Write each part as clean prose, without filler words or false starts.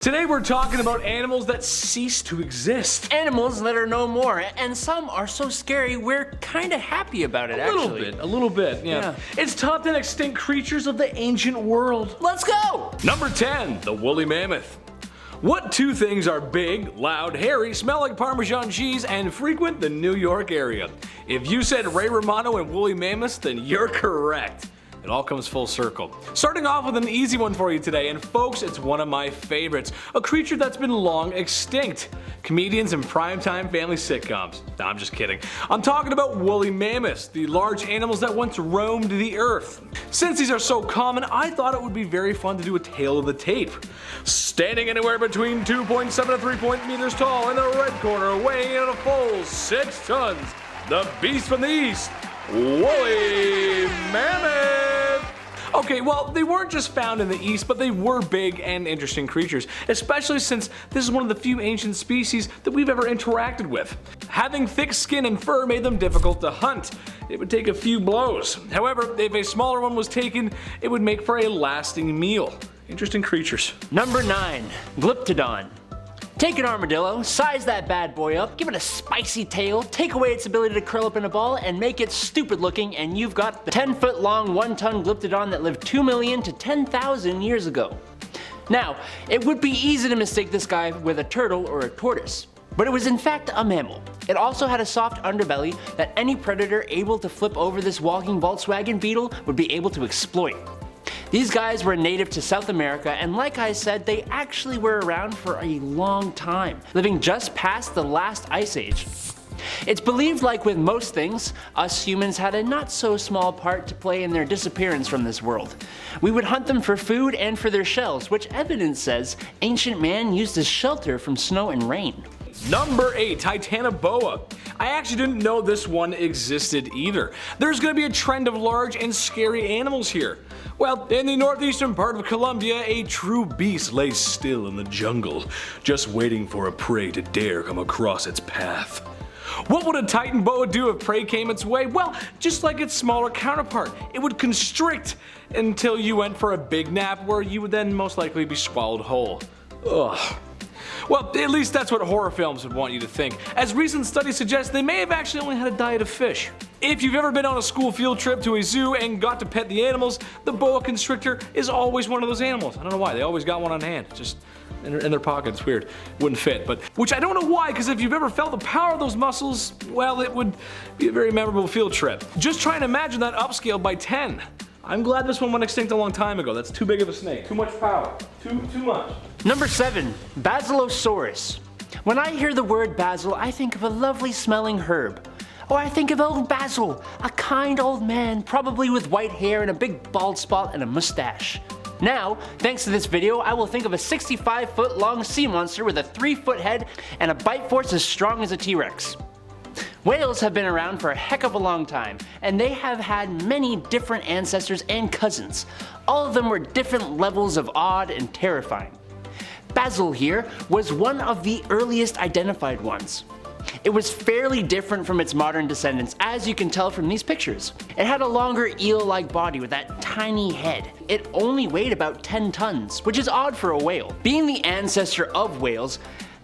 Today we're talking about animals that cease to exist. Animals that are no more, and some are so scary we're kinda happy about it actually. A little bit, yeah. It's top 10 extinct creatures of the ancient world. Let's go! Number 10, the woolly mammoth. What two things are big, loud, hairy, smell like Parmesan cheese, and frequent the New York area? If you said Ray Romano and woolly mammoths, then you're correct. It all comes full circle. Starting off with an easy one for you today, and folks, it's one of my favorites. A creature that's been long extinct. Comedians and primetime family sitcoms. Nah, I'm just kidding. I'm talking about woolly mammoths, the large animals that once roamed the earth. Since these are so common, I thought it would be very fun to do a tale of the tape. Standing anywhere between 2.7 to 3 meters tall in the red corner, weighing in a full 6 tons, the beast from the east, woolly mammoth! Okay, well, they weren't just found in the east, but they were big and interesting creatures, especially since this is one of the few ancient species that we've ever interacted with. Having thick skin and fur made them difficult to hunt. It would take a few blows. However, if a smaller one was taken, it would make for a lasting meal. Interesting creatures. Number 9, Glyptogon. Take an armadillo, size that bad boy up, give it a spicy tail, take away its ability to curl up in a ball, and make it stupid looking, and you've got the 10-foot long, 1-ton Glyptodon that lived 2 million to 10,000 years ago. Now, it would be easy to mistake this guy with a turtle or a tortoise, but it was in fact a mammal. It also had a soft underbelly that any predator able to flip over this walking Volkswagen Beetle would be able to exploit. These guys were native to South America, and like I said, they actually were around for a long time, living just past the last ice age. It's believed, like with most things, us humans had a not so small part to play in their disappearance from this world. We would hunt them for food and for their shells, which evidence says ancient man used as shelter from snow and rain. Number 8, Titanoboa. I actually didn't know this one existed either. There's gonna be a trend of large and scary animals here. Well, in the northeastern part of Colombia, a true beast lays still in the jungle, just waiting for a prey to dare come across its path. What would a Titanoboa do if prey came its way? Well, just like its smaller counterpart, it would constrict until you went for a big nap where you would then most likely be swallowed whole. Ugh. Well, at least that's what horror films would want you to think, as recent studies suggest they may have actually only had a diet of fish. If you've ever been on a school field trip to a zoo and got to pet the animals, the boa constrictor is always one of those animals. I don't know why, they always got one on hand, just in their pocket. It's weird, wouldn't fit, but which I don't know why, because if you've ever felt the power of those muscles, well, it would be a very memorable field trip. Just try and imagine that upscaled by 10. I'm glad this one went extinct a long time ago. That's too big of a snake. Too much power. Too much. Number 7, Basilosaurus. When I hear the word basil, I think of a lovely smelling herb. Or I think of old Basil, a kind old man, probably with white hair and a big bald spot and a mustache. Now, thanks to this video, I will think of a 65-foot long sea monster with a 3-foot head and a bite force as strong as a T-Rex. Whales have been around for a heck of a long time, and they have had many different ancestors and cousins. All of them were different levels of odd and terrifying. Basil here was one of the earliest identified ones. It was fairly different from its modern descendants, as you can tell from these pictures. It had a longer eel-like body with that tiny head. It only weighed about 10 tons, which is odd for a whale. Being the ancestor of whales,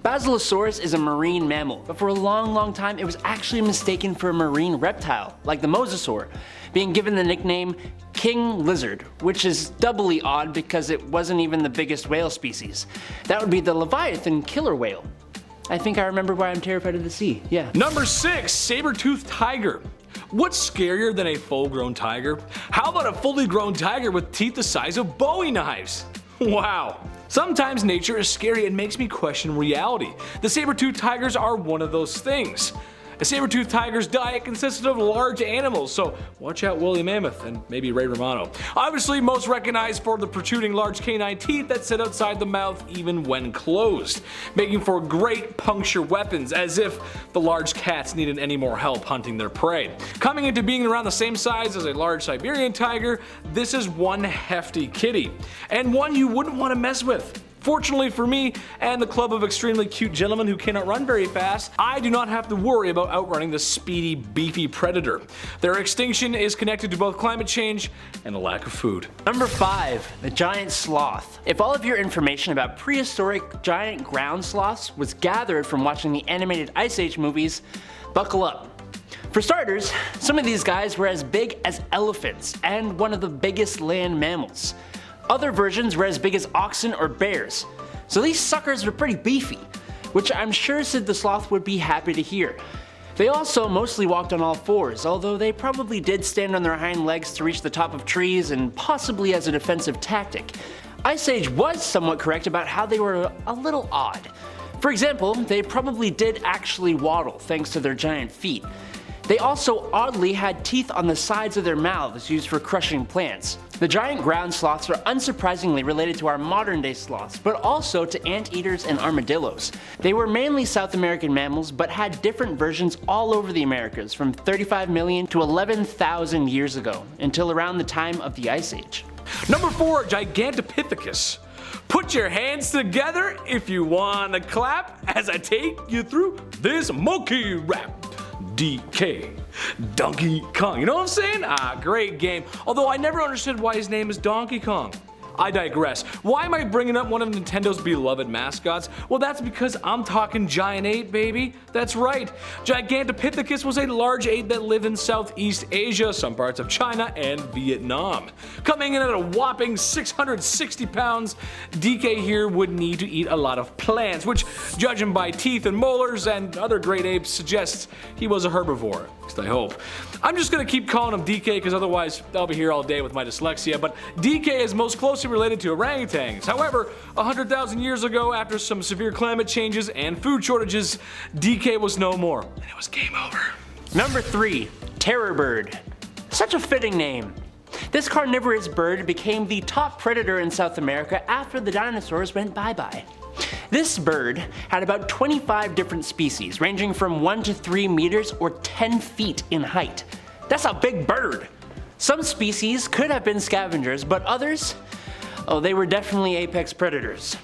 Basilosaurus is a marine mammal, but for a long time it was actually mistaken for a marine reptile, like the mosasaur, being given the nickname king lizard, which is doubly odd because it wasn't even the biggest whale species. That would be the leviathan killer whale. I think I remember why I'm terrified of the sea, yeah. Number 6, Sabertooth Tiger. What's scarier than a full-grown tiger? How about a fully grown tiger with teeth the size of Bowie knives? Wow. Sometimes nature is scary and makes me question reality. The saber-toothed tigers are one of those things. A saber-toothed tiger's diet consisted of large animals, so watch out woolly mammoth and maybe Ray Romano. Obviously most recognized for the protruding large canine teeth that sit outside the mouth even when closed, making for great puncture weapons, as if the large cats needed any more help hunting their prey. Coming into being around the same size as a large Siberian tiger, this is one hefty kitty, and one you wouldn't want to mess with. Fortunately for me and the club of extremely cute gentlemen who cannot run very fast, I do not have to worry about outrunning the speedy, beefy predator. Their extinction is connected to both climate change and a lack of food. Number 5. The Giant Sloth. If all of your information about prehistoric giant ground sloths was gathered from watching the animated Ice Age movies, buckle up. For starters, some of these guys were as big as elephants and one of the biggest land mammals. Other versions were as big as oxen or bears, so these suckers were pretty beefy, which I'm sure Sid the Sloth would be happy to hear. They also mostly walked on all fours, although they probably did stand on their hind legs to reach the top of trees and possibly as a defensive tactic. Ice Age was somewhat correct about how they were a little odd. For example, they probably did actually waddle thanks to their giant feet. They also oddly had teeth on the sides of their mouths used for crushing plants. The giant ground sloths are unsurprisingly related to our modern day sloths, but also to anteaters and armadillos. They were mainly South American mammals, but had different versions all over the Americas from 35 million to 11,000 years ago, until around the time of the Ice Age. Number 4. Gigantopithecus. Put your hands together if you wanna clap as I take you through this monkey rap. DK. Donkey Kong. You know what I'm saying? Great game. Although I never understood why his name is Donkey Kong. I digress. Why am I bringing up one of Nintendo's beloved mascots? Well, that's because I'm talking giant ape, baby. That's right. Gigantopithecus was a large ape that lived in Southeast Asia, some parts of China, and Vietnam. Coming in at a whopping 660 pounds, DK here would need to eat a lot of plants, which, judging by teeth and molars and other great apes, suggests he was a herbivore. At least I hope. I'm just gonna keep calling him DK because otherwise I'll be here all day with my dyslexia, but DK is most closely related to orangutans. However, 100,000 years ago, after some severe climate changes and food shortages, DK was no more, and it was game over. Number 3. Terror Bird. Such a fitting name. This carnivorous bird became the top predator in South America after the dinosaurs went bye-bye. This bird had about 25 different species, ranging from 1 to 3 meters or 10 feet in height. That's a big bird! Some species could have been scavengers, but others, they were definitely apex predators.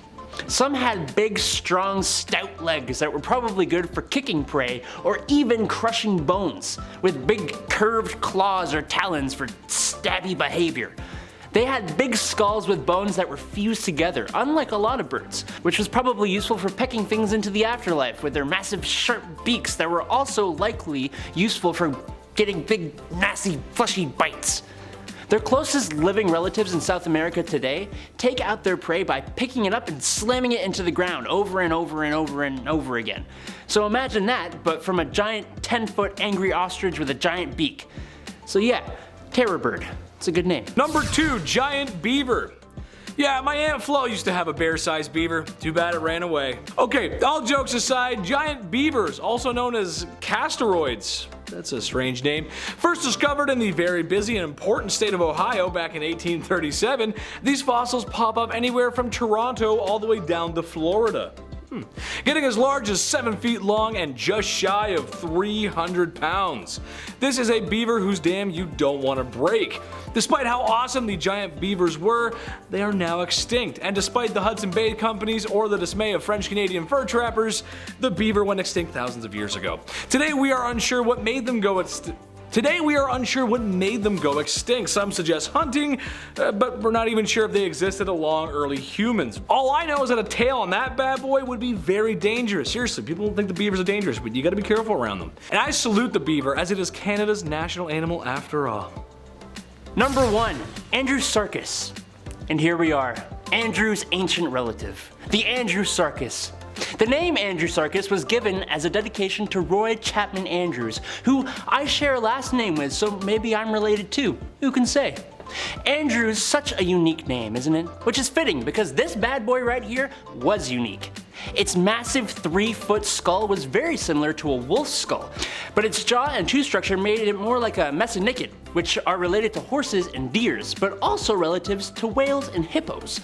Some had big, strong, stout legs that were probably good for kicking prey or even crushing bones, with big curved claws or talons for stabby behavior. They had big skulls with bones that were fused together, unlike a lot of birds, which was probably useful for pecking things into the afterlife with their massive sharp beaks that were also likely useful for getting big, nasty, fleshy bites. Their closest living relatives in South America today take out their prey by picking it up and slamming it into the ground over and over and over and over again. So imagine that, but from a giant 10-foot angry ostrich with a giant beak. So yeah, terror bird. It's a good name. Number 2, Giant Beaver. Yeah, my Aunt Flo used to have a bear-sized beaver. Too bad it ran away. Okay, all jokes aside, giant beavers, also known as castoroids. That's a strange name. First discovered in the very busy and important state of Ohio back in 1837, these fossils pop up anywhere from Toronto all the way down to Florida. Getting as large as 7 feet long and just shy of 300 pounds. This is a beaver whose dam you don't want to break. Despite how awesome the giant beavers were, they are now extinct, and despite the Hudson Bay companies or the dismay of French-Canadian fur trappers, the beaver went extinct thousands of years ago. Today we are unsure what made them go extinct. Some suggest hunting, but we're not even sure if they existed along early humans. All I know is that a tail on that bad boy would be very dangerous. Seriously, people don't think the beavers are dangerous, but you gotta be careful around them. And I salute the beaver, as it is Canada's national animal after all. Number 1, Andrewsarchus. And here we are, Andrew's ancient relative, the Andrewsarchus. The name Andrewsarchus was given as a dedication to Roy Chapman Andrews, who I share a last name with, so maybe I'm related too. Who can say? Andrew's such a unique name, isn't it? Which is fitting because this bad boy right here was unique. Its massive 3-foot skull was very similar to a wolf's skull, but its jaw and tooth structure made it more like a mesonychid, which are related to horses and deers, but also relatives to whales and hippos.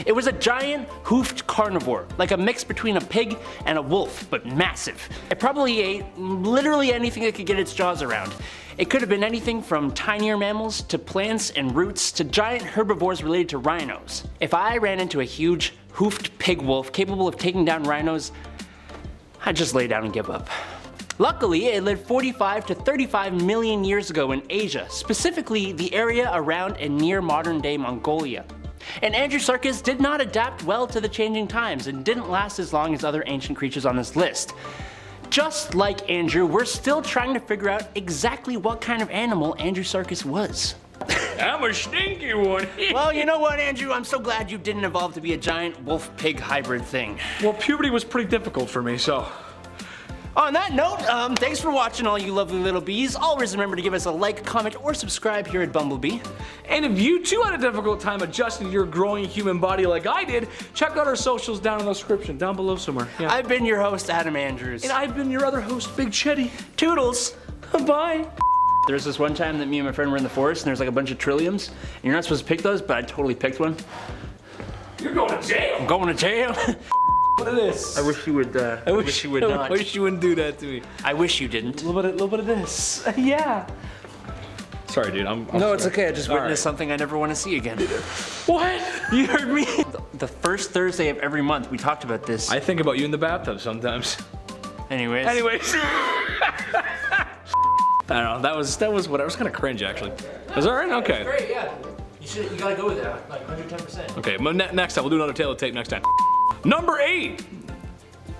It was a giant, hoofed carnivore, like a mix between a pig and a wolf, but massive. It probably ate literally anything it could get its jaws around. It could have been anything from tinier mammals to plants and roots to giant herbivores related to rhinos. If I ran into a huge, hoofed pig wolf capable of taking down rhinos, I'd just lay down and give up. Luckily, it lived 45 to 35 million years ago in Asia, specifically the area around and near modern-day Mongolia. And Andrewsarchus did not adapt well to the changing times and didn't last as long as other ancient creatures on this list. Just like Andrew, we're still trying to figure out exactly what kind of animal Andrewsarchus was. I'm a stinky one. Well, you know what, Andrew? I'm so glad you didn't evolve to be a giant wolf-pig hybrid thing. Well, puberty was pretty difficult for me, so. On that note, thanks for watching, all you lovely little bees. Always remember to give us a like, comment, or subscribe here at Bumblebee. And if you too had a difficult time adjusting to your growing human body like I did, check out our socials down in the description, down below somewhere. Yeah. I've been your host, Adam Andrews. And I've been your other host, Big Chetty. Toodles. Bye. There was this one time that me and my friend were in the forest and there's like a bunch of trilliums. And you're not supposed to pick those, but I totally picked one. You're going to jail. I'm going to jail. What is this? I wish you would, I wish you would not. I wish you wouldn't do that to me. I wish you didn't. A little bit of this. Yeah. Sorry, dude. I'm no, sorry. it's okay. I just witnessed right. something I never want to see again. What? You heard me? The first Thursday of every month, we talked about this. I think about you in the bathtub sometimes. Anyways. I don't know. That was what I was kind of cringe actually. Was that right? Okay. Great, yeah. You gotta go with that, like 110%. Okay, next time we'll do another tail of tape next time. Number 8.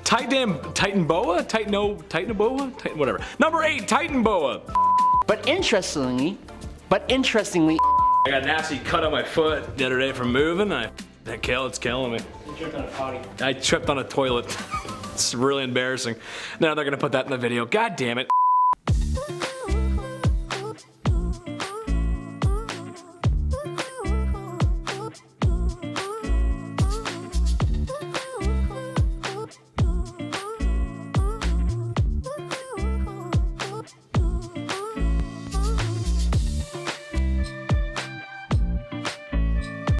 Titanoboa? Whatever. Number 8, Titanoboa. But interestingly, I got a nasty cut on my foot the other day from moving. It's killing me. you tripped on a potty. I tripped on a toilet. It's really embarrassing. Now they're gonna put that in the video. God damn it.